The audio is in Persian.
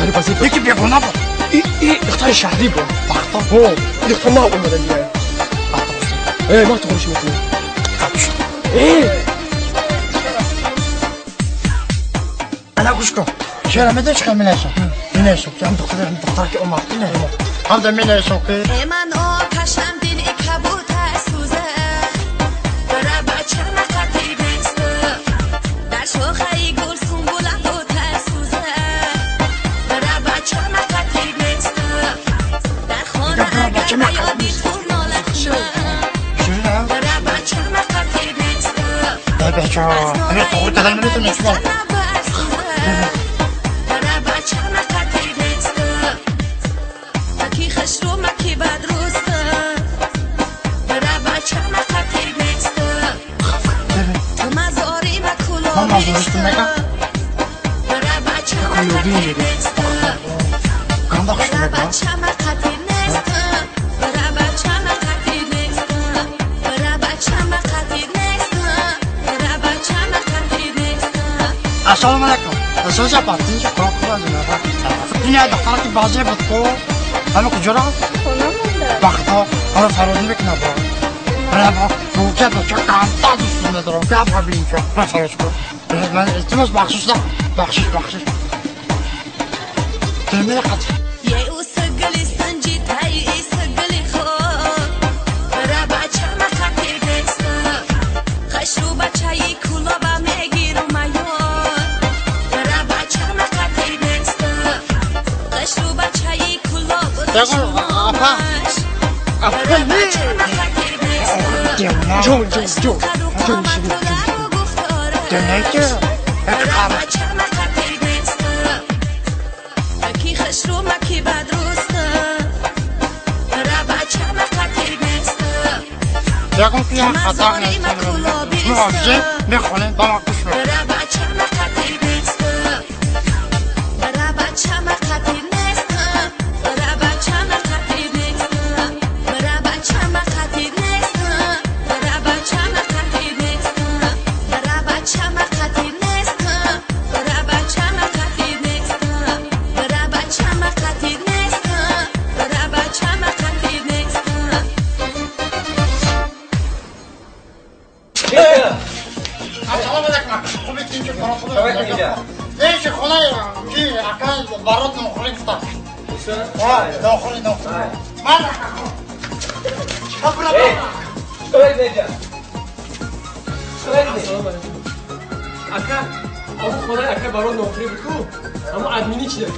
اختاری بازی بود. یکی بیگانه بود. این اختار شهری بود. بختا. این اختار ما اومدن دیگه. ما تخورش میکنیم. انا گوش کن. چرا میدونی چه می‌نویسم؟ می‌نویسم که هم دختر که اومد اینه. هم در می‌نویسم که من آتشم دل کبوتر سوزه برای بچه نخطی بسته در شاخه گل سنبولم دوتر سوزه برای بچه نخطی بسته در خانه اگر بیابی تو ناله کنه برای بچه نخطی بسته ای بچه ها اگر تو خود دادن نمیتونی شما برای بچه نخطی بسته مکی خش رو مکی بد روسته برای بچه نخطی بسته تو مزاری و کلو بیسته برای بچه نخطی بسته برای بچه نخطی نسته برای بچه نخطی نسته برای بچه نخطی نسته برای بچه نخطی نسته السلام علیکم. اساس پارتی که کار کنم این دختر که بازی بود کو همه کجا را بخدا آره فرودی بکنه با برای تو که تو کانتا دوست ندارم که افغانی که فرستش کن من استماس بخشش تمام قط یه او سگلی سنجی تایی سگلی خوب برای بچه نخطی بسته خش رو بچه‌ی کلا با میگیرم میاد برای بچه نخطی بسته خش رو بچه‌ی کلا با شماش برای بچه نخطی بسته جون برای بچه نخطی بسته مکی خش رو مکی بد روسته برای بچه نخطی بسته یکم که هم خطا نیستم مواجه میخونیم با ما کشور برای بچه نخطی بسته برای بچه نخطی نسته برای بچه نخطی بسته برای بچه نخطی نسته برای بچه نخطی بسته برای بچه نخطی نسته برای بچه نخطی بسته برای بچه نخطی نسته برای بچه نخطی بسته السلام علیکم. خوبی تین که برای خدا نه که خونه کی اکل برات نخوری گفتم نخوری من چطوری بیجا؟ اکا اما خونه اکا برای نوکری بکو اما ادمینی چی داری؟